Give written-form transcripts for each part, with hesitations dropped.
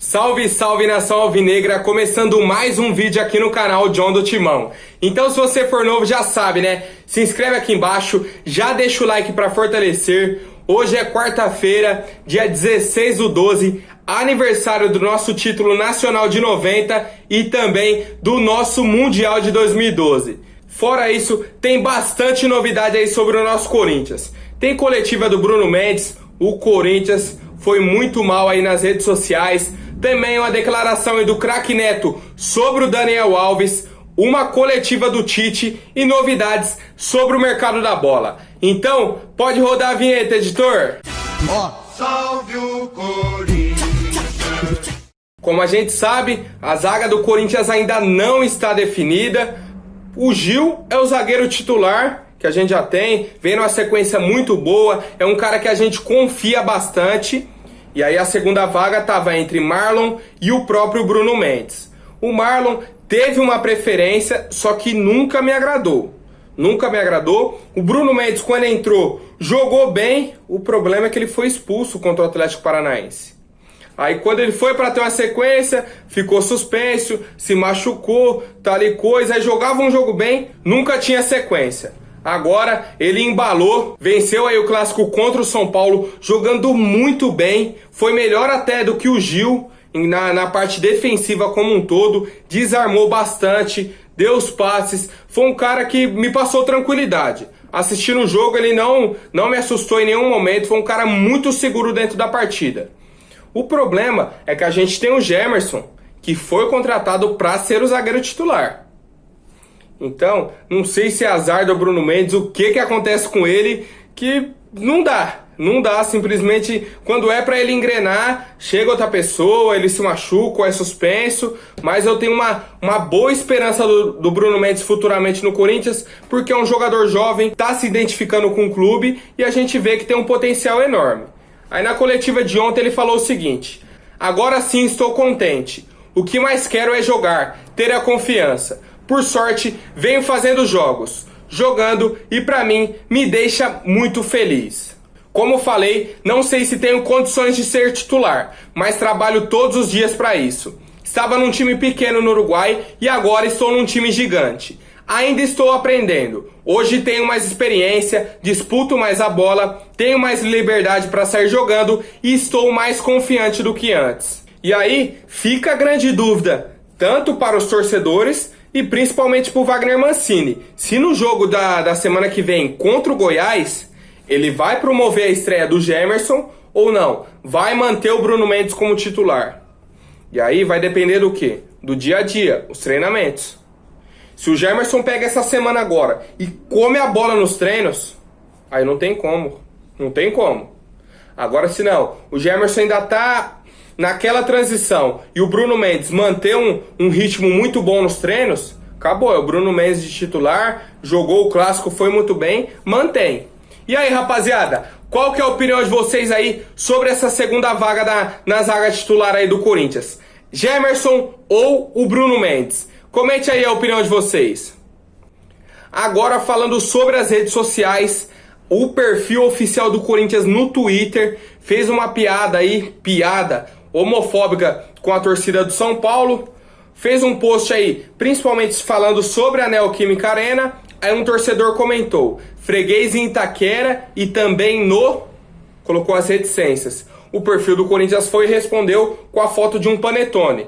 Salve, salve nação alvinegra, começando mais um vídeo aqui no canal John do Timão. Então se você for novo já sabe, né? Se inscreve aqui embaixo, já deixa o like pra fortalecer. Hoje é quarta-feira, dia 16/12, aniversário do nosso título nacional de 90 e também do nosso Mundial de 2012. Fora isso, tem bastante novidade aí sobre o nosso Corinthians. Tem coletiva do Bruno Mendes, o Corinthians foi muito mal aí nas redes sociais. Também uma declaração aí do craque Neto sobre o Daniel Alves, uma coletiva do Tite e novidades sobre o mercado da bola. Então, pode rodar a vinheta, editor. Salve o Corinthians! Como a gente sabe, a zaga do Corinthians ainda não está definida. O Gil é o zagueiro titular que a gente já tem, vem numa sequência muito boa, é um cara que a gente confia bastante. E aí a segunda vaga estava entre Marlon e o próprio Bruno Mendes. O Marlon teve uma preferência, só que nunca me agradou. Nunca me agradou. O Bruno Mendes, quando entrou, jogou bem. O problema é que ele foi expulso contra o Atlético Paranaense. Aí quando ele foi para ter uma sequência, ficou suspenso, se machucou, tal e coisa. Aí jogava um jogo bem, nunca tinha sequência. Agora ele embalou, venceu aí o clássico contra o São Paulo, jogando muito bem, foi melhor até do que o Gil na parte defensiva como um todo, desarmou bastante, deu os passes, foi um cara que me passou tranquilidade. Assistindo o jogo ele não me assustou em nenhum momento, foi um cara muito seguro dentro da partida. O problema é que a gente tem o Gemerson, que foi contratado para ser o zagueiro titular. Então, não sei se é azar do Bruno Mendes, o que acontece com ele, que não dá, simplesmente quando é pra ele engrenar, chega outra pessoa, ele se machuca ou é suspenso, mas eu tenho uma boa esperança do Bruno Mendes futuramente no Corinthians, porque é um jogador jovem, tá se identificando com o clube e a gente vê que tem um potencial enorme. Aí na coletiva de ontem ele falou o seguinte: agora sim estou contente, o que mais quero é jogar, ter a confiança. Por sorte, venho fazendo jogos, jogando e pra mim me deixa muito feliz. Como falei, não sei se tenho condições de ser titular, mas trabalho todos os dias pra isso. Estava num time pequeno no Uruguai e agora estou num time gigante. Ainda estou aprendendo. Hoje tenho mais experiência, disputo mais a bola, tenho mais liberdade para sair jogando e estou mais confiante do que antes. E aí fica a grande dúvida, tanto para os torcedores e principalmente pro Wagner Mancini. Se no jogo da semana que vem contra o Goiás, ele vai promover a estreia do Gemerson ou não? Vai manter o Bruno Mendes como titular? E aí vai depender do quê? Do dia a dia, os treinamentos. Se o Gemerson pega essa semana agora e come a bola nos treinos, aí não tem como. Não tem como. Agora se não, o Gemerson ainda tá naquela transição e o Bruno Mendes manter um ritmo muito bom nos treinos, acabou, é o Bruno Mendes de titular, jogou o clássico, foi muito bem, mantém. E aí rapaziada, qual que é a opinião de vocês aí sobre essa segunda vaga na zaga titular aí do Corinthians? Gemerson ou o Bruno Mendes? Comente aí a opinião de vocês. Agora falando sobre as redes sociais, o perfil oficial do Corinthians no Twitter fez uma piada homofóbica com a torcida do São Paulo, fez um post aí, principalmente falando sobre a Neoquímica Arena. Aí um torcedor comentou, freguês em Itaquera e também colocou as reticências. O perfil do Corinthians foi e respondeu com a foto de um panetone,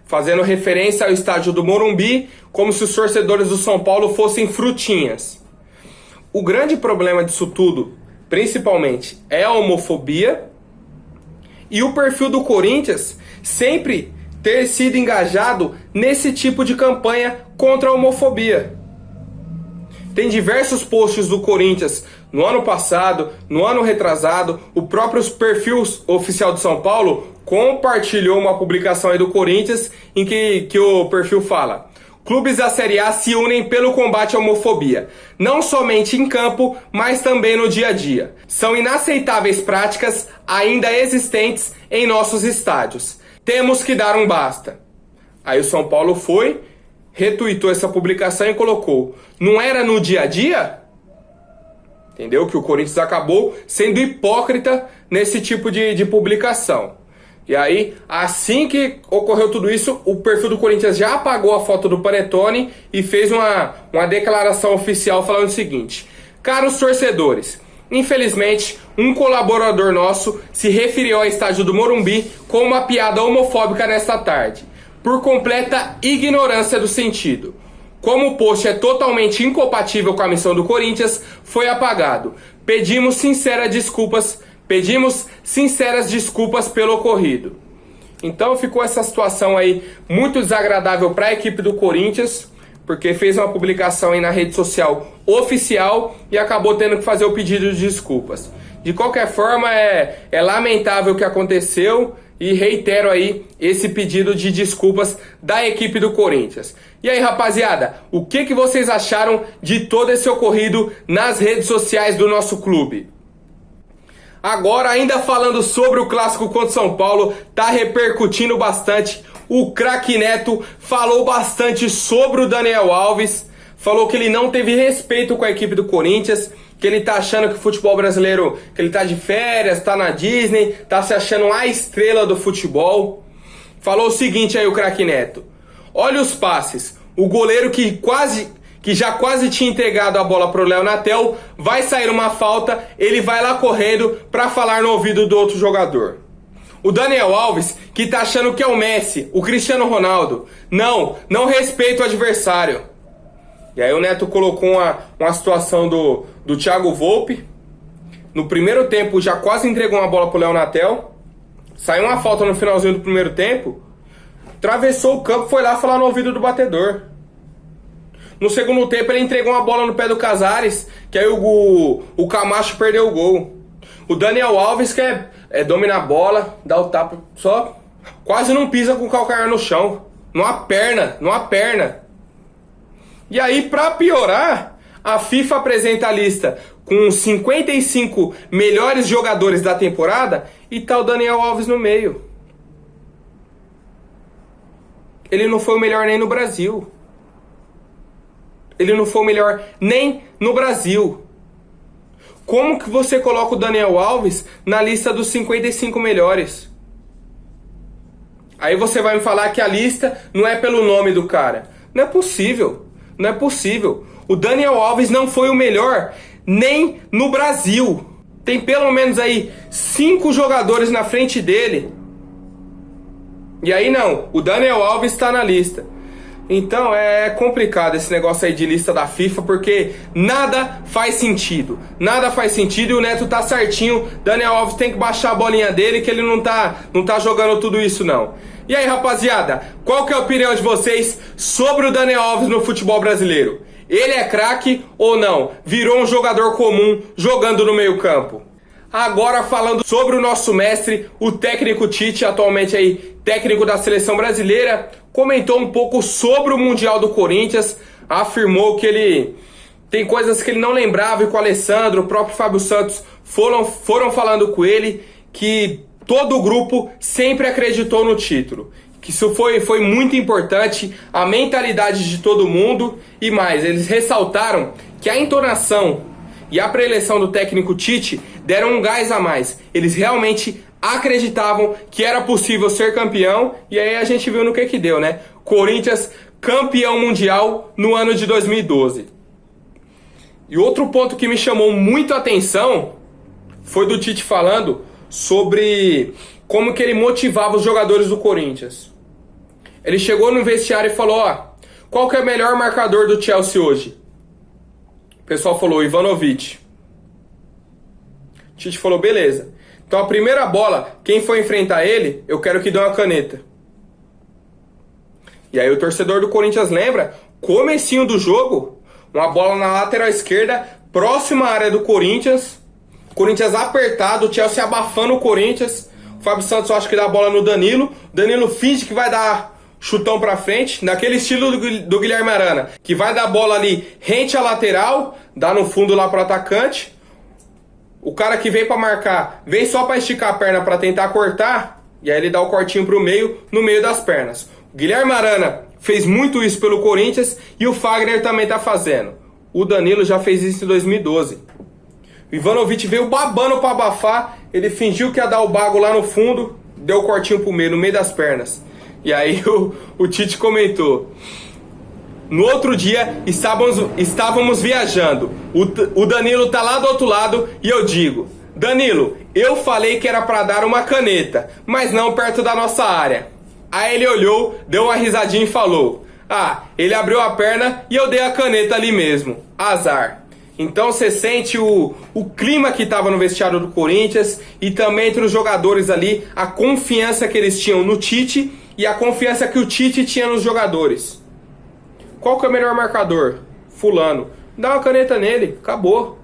fazendo referência ao estádio do Morumbi, como se os torcedores do São Paulo fossem frutinhas. O grande problema disso tudo, principalmente, é a homofobia e o perfil do Corinthians sempre ter sido engajado nesse tipo de campanha contra a homofobia. Tem diversos posts do Corinthians no ano passado, no ano retrasado, o próprio perfil oficial de São Paulo compartilhou uma publicação aí do Corinthians em que o perfil fala: clubes da Série A se unem pelo combate à homofobia, não somente em campo, mas também no dia a dia. São inaceitáveis práticas ainda existentes em nossos estádios. Temos que dar um basta. Aí o São Paulo foi, retuitou essa publicação e colocou: não era no dia a dia? Entendeu? Que o Corinthians acabou sendo hipócrita nesse tipo de publicação. E aí, assim que ocorreu tudo isso, o perfil do Corinthians já apagou a foto do Panetone e fez uma declaração oficial falando o seguinte: caros torcedores, infelizmente, um colaborador nosso se referiu ao estádio do Morumbi com uma piada homofóbica nesta tarde, por completa ignorância do sentido. Como o post é totalmente incompatível com a missão do Corinthians, foi apagado. Pedimos sinceras desculpas pelo ocorrido. Então ficou essa situação aí muito desagradável para a equipe do Corinthians, porque fez uma publicação aí na rede social oficial e acabou tendo que fazer o pedido de desculpas. De qualquer forma, é lamentável o que aconteceu e reitero aí esse pedido de desculpas da equipe do Corinthians. E aí, rapaziada, o que vocês acharam de todo esse ocorrido nas redes sociais do nosso clube? Agora, ainda falando sobre o clássico contra o São Paulo, tá repercutindo bastante. O craque Neto falou bastante sobre o Daniel Alves, falou que ele não teve respeito com a equipe do Corinthians, que ele tá achando que o futebol brasileiro, que ele tá de férias, tá na Disney, tá se achando a estrela do futebol. Falou o seguinte aí o craque Neto: olha os passes, o goleiro que já quase tinha entregado a bola pro Léo Natel, vai sair uma falta, ele vai lá correndo pra falar no ouvido do outro jogador. O Daniel Alves, que tá achando que é o Messi, o Cristiano Ronaldo, não respeita o adversário. E aí o Neto colocou uma situação do Thiago Volpe. No primeiro tempo já quase entregou uma bola pro Léo Natel. Saiu uma falta no finalzinho do primeiro tempo. Atravessou o campo, foi lá falar no ouvido do batedor. No segundo tempo ele entregou uma bola no pé do Casares, que aí o Camacho perdeu o gol. O Daniel Alves quer dominar a bola, dar o tapa, só quase não pisa com o calcanhar no chão. Numa perna. E aí, pra piorar, a FIFA apresenta a lista com os 55 melhores jogadores da temporada e tá o Daniel Alves no meio. Ele não foi o melhor nem no Brasil. Ele não foi o melhor nem no Brasil. Como que você coloca o Daniel Alves na lista dos 55 melhores? Aí você vai me falar que a lista não é pelo nome do cara. Não é possível. Não é possível. O Daniel Alves não foi o melhor nem no Brasil. Tem pelo menos aí 5 jogadores na frente dele. E aí não, o Daniel Alves está na lista. Então é complicado esse negócio aí de lista da FIFA, porque nada faz sentido. Nada faz sentido e o Neto tá certinho. Daniel Alves tem que baixar a bolinha dele, que ele não tá jogando tudo isso não. E aí, rapaziada, qual que é a opinião de vocês sobre o Daniel Alves no futebol brasileiro? Ele é craque ou não? Virou um jogador comum jogando no meio campo? Agora falando sobre o nosso mestre, o técnico Tite, atualmente aí técnico da seleção brasileira, comentou um pouco sobre o Mundial do Corinthians, afirmou que ele tem coisas que ele não lembrava e com o Alessandro, o próprio Fábio Santos foram falando com ele, que todo o grupo sempre acreditou no título. Que isso foi muito importante, a mentalidade de todo mundo e mais. Eles ressaltaram que a entonação e a pré-eleição do técnico Tite deram um gás a mais. Eles realmente acreditavam que era possível ser campeão e aí a gente viu no que deu, né? Corinthians campeão mundial no ano de 2012. E outro ponto que me chamou muito a atenção foi do Tite falando sobre como que ele motivava os jogadores do Corinthians. Ele chegou no vestiário e falou: qual que é o melhor marcador do Chelsea hoje? O pessoal falou: Ivanovic. Tite falou: beleza. Então a primeira bola, quem for enfrentar ele, eu quero que dê uma caneta. E aí o torcedor do Corinthians lembra, comecinho do jogo, uma bola na lateral esquerda, próxima à área do Corinthians apertado, o Chelsea abafando o Corinthians. O Fábio Santos acho que dá a bola no Danilo. Danilo finge que vai dar chutão pra frente, naquele estilo do Guilherme Arana, que vai dar a bola ali rente à lateral, dá no fundo lá pro atacante. O cara que vem pra marcar, vem só pra esticar a perna pra tentar cortar, e aí ele dá o cortinho pro meio, no meio das pernas. O Guilherme Arana fez muito isso pelo Corinthians e o Fagner também tá fazendo. O Danilo já fez isso em 2012. O Ivanovic veio babando pra abafar, ele fingiu que ia dar o bago lá no fundo, deu o cortinho pro meio, no meio das pernas. E aí o Tite comentou: no outro dia estávamos viajando, o Danilo tá lá do outro lado e eu digo: Danilo, eu falei que era pra dar uma caneta, mas não perto da nossa área. Aí ele olhou, deu uma risadinha e falou: ah, ele abriu a perna e eu dei a caneta ali mesmo, azar. Então você sente o clima que estava no vestiário do Corinthians e também entre os jogadores ali, a confiança que eles tinham no Tite e a confiança que o Tite tinha nos jogadores. Qual que é o melhor marcador? Fulano. Dá uma caneta nele, acabou.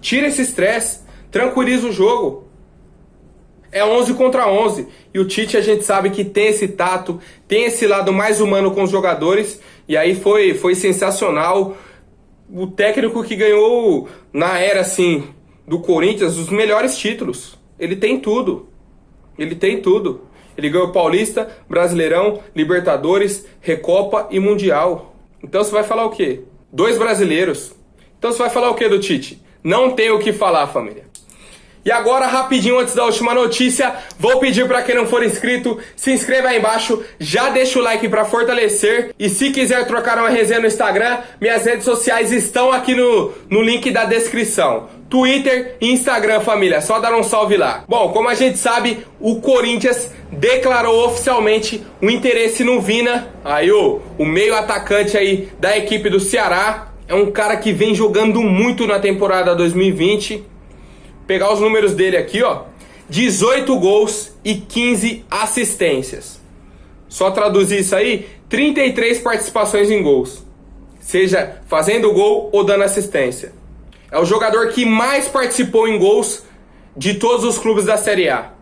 Tira esse estresse, tranquiliza o jogo. É 11 contra 11. E o Tite, a gente sabe que tem esse tato, tem esse lado mais humano com os jogadores. E aí foi sensacional. O técnico que ganhou na era assim do Corinthians os melhores títulos. Ele tem tudo. Ele tem tudo. Ele ganhou Paulista, Brasileirão, Libertadores, Recopa e Mundial. Então você vai falar o quê? 2 brasileiros. Então você vai falar o quê do Tite? Não tem o que falar, família. E agora, rapidinho, antes da última notícia, vou pedir para quem não for inscrito, se inscreva aí embaixo, já deixa o like para fortalecer. E se quiser trocar uma resenha no Instagram, minhas redes sociais estão aqui no link da descrição. Twitter e Instagram, família, só dar um salve lá. Bom, como a gente sabe, o Corinthians declarou oficialmente o interesse no Vina. Aí o meio atacante aí da equipe do Ceará. É um cara que vem jogando muito na temporada 2020. Pegar os números dele aqui, ó. 18 gols e 15 assistências. Só traduzir isso aí, 33 participações em gols. Seja fazendo gol ou dando assistência. É o jogador que mais participou em gols de todos os clubes da Série A.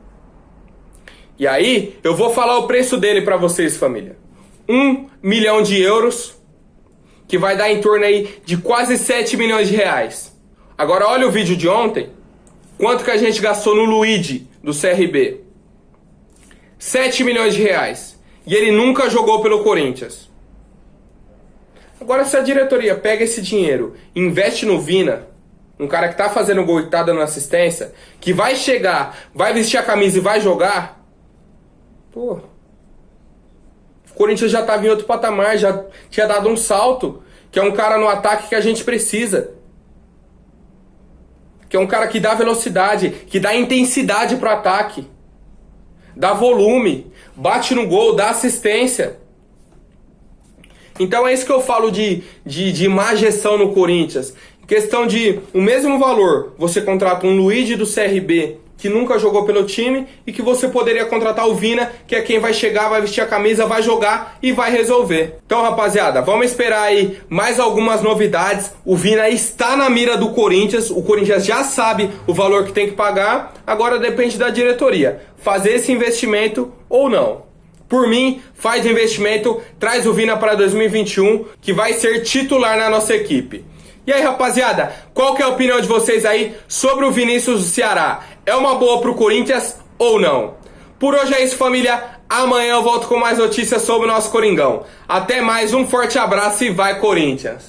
E aí, eu vou falar o preço dele pra vocês, família. 1 milhão de euros, que vai dar em torno aí de quase 7 milhões de reais. Agora olha o vídeo de ontem. Quanto que a gente gastou no Luigi, do CRB? 7 milhões de reais. E ele nunca jogou pelo Corinthians. Agora, se a diretoria pega esse dinheiro e investe no Vina, um cara que tá fazendo gol e tá dando assistência, que vai chegar, vai vestir a camisa e vai jogar, pô, o Corinthians já tava em outro patamar, já tinha dado um salto, que é um cara no ataque que a gente precisa. Que é um cara que dá velocidade, que dá intensidade pro ataque, dá volume, bate no gol, dá assistência. Então é isso que eu falo de má gestão no Corinthians. Questão de o mesmo valor, você contrata um Luigi do CRB, que nunca jogou pelo time, e que você poderia contratar o Vina, que é quem vai chegar, vai vestir a camisa, vai jogar e vai resolver. Então, rapaziada, vamos esperar aí mais algumas novidades. O Vina está na mira do Corinthians, o Corinthians já sabe o valor que tem que pagar, agora depende da diretoria fazer esse investimento ou não. Por mim, faz o investimento, traz o Vina para 2021, que vai ser titular na nossa equipe. E aí, rapaziada, qual que é a opinião de vocês aí sobre o Vinícius do Ceará? É uma boa pro Corinthians ou não? Por hoje é isso, família. Amanhã eu volto com mais notícias sobre o nosso Coringão. Até mais, um forte abraço e vai Corinthians!